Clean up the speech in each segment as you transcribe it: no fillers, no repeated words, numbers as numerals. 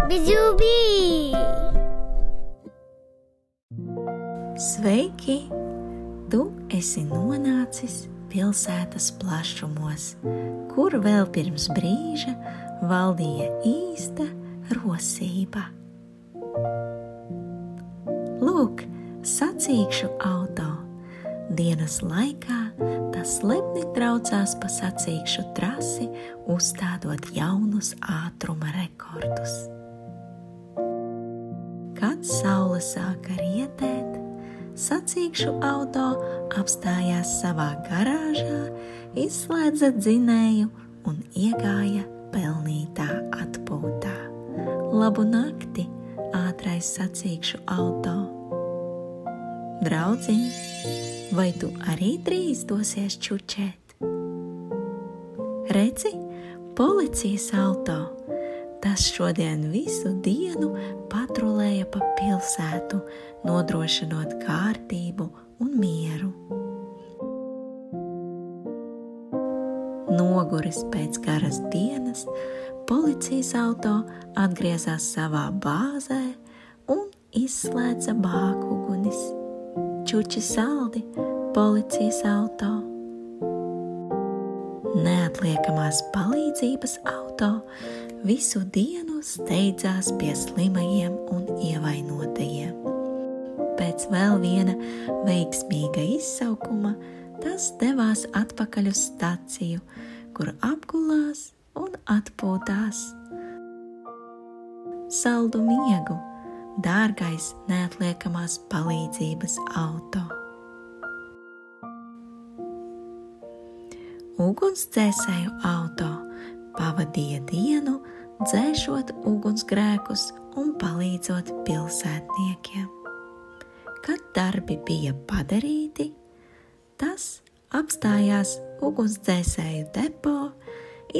Bijubī! Sveiki! Tu esi nonācis pilsētas plašumos, kur vēl pirms brīža valdīja īsta rosība. Lūk, sacīkšu auto. Dienas laikā tas lepni traucās pa sacīkšu trasi, uzstādot jaunus ātruma rekordus. Kad saule sāka rietēt, sacīkšu auto apstājās savā garāžā, izslēdza dzinēju un iegāja pelnītā atpūtā. Labu nakti, ātrais sacīkšu auto! Draudziņ, vai tu arī drīz dosies čučēt? Redzi, policijas auto! Tas šodien visu dienu patrulēja pa pilsētu, nodrošinot kārtību un mieru. Noguris pēc garas dienas, policijas auto atgriezās savā bāzē un izslēdza bākugunis. Čuči saldi, policijas auto! Neatliekamās palīdzības auto visu dienu steidzās pie slimajiem un ievainotajiem. Pēc vēl viena veiksmīga izsaukuma tas devās atpakaļ uz staciju, kur apgulās un atpūtās. Saldu miegu, dārgais neatliekamās palīdzības auto! Ugunsdzēsēju auto pavadīja dienu, dzēšot ugunsgrēkus un palīdzot pilsētniekiem. Kad darbi bija padarīti, tas apstājās ugunsdzēsēju depo,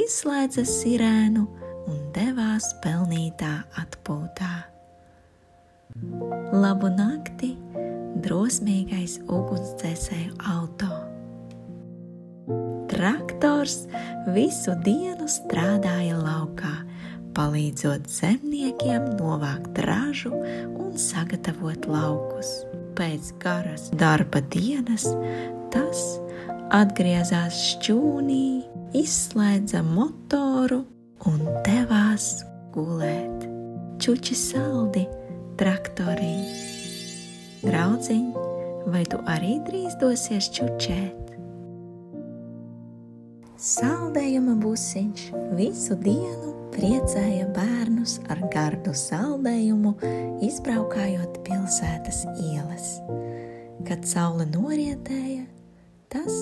izslēdza sirēnu un devās pelnītā atpūtā. Labu nakti, drosmīgais ugunsdzēsēju auto! Traktors visu dienu strādāja laukā, palīdzot zemniekiem novākt ražu un sagatavot laukus. Pēc garas darba dienas tas atgriezās šķūnī, izslēdza motoru un devās gulēt. Čuči saldi, traktorī! Draudziņ, vai tu arī drīz dosies čučēt? Saldējuma busiņš visu dienu priecēja bērnus ar gardu saldējumu, izbraukājot pilsētas ielas. Kad saule norietēja, tas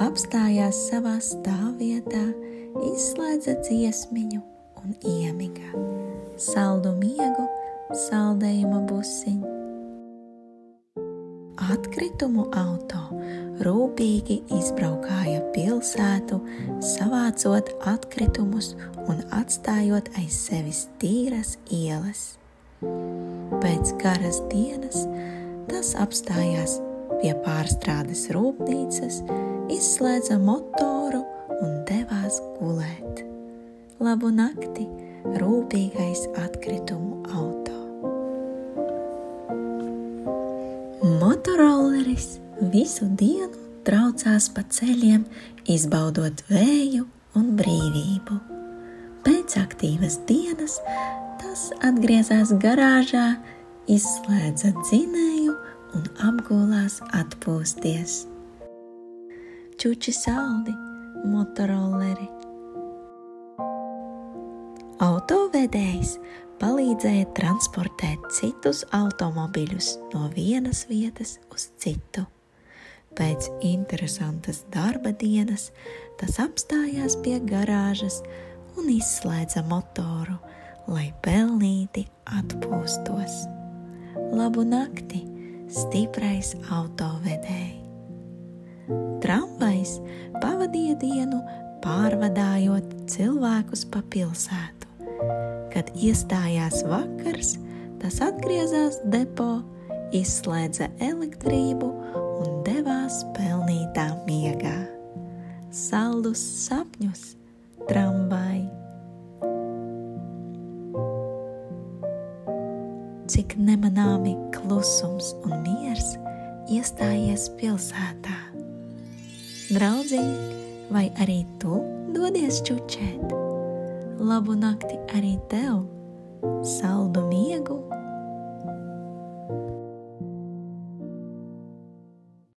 apstājās savā stāvvietā, izslēdza dziesmiņu un iemiga. Saldu miegu, saldējuma busiņ! Atkritumu auto rūpīgi izbraukāja pilsētu, savācot atkritumus un atstājot aiz sevis tīras ielas. Pēc garas dienas tas apstājās pie pārstrādes rūpnīcas, izslēdza motoru un devās gulēt. Labu nakti, rūpīgais atkritumu auto! Motorolleris visu dienu traucās pa ceļiem, izbaudot vēju un brīvību. Pēc aktīvas dienas tas atgriezās garāžā, izslēdza dzinēju un apgulās atpūsties. Čuči saldi, motorolleri! Autovedējs palīdzēja transportēt citus automobiļus no vienas vietas uz citu. Pēc interesantas darba dienas tas apstājās pie garāžas un izslēdza motoru, lai pelnīti atpūstos. Labu nakti, stiprais autovedēji! Tramvajs pavadīja dienu pārvadājot cilvēkus pa pilsētu. Kad iestājās vakars, tas atgriezās depo, izslēdza elektrību un devās pelnītā miegā. Saldus sapņus, tramvaji! cik nemanāmi klusums un miers iestājies pilsētā. Draudziņ, vai arī tu dodies čučēt? Labu nakti arī tev!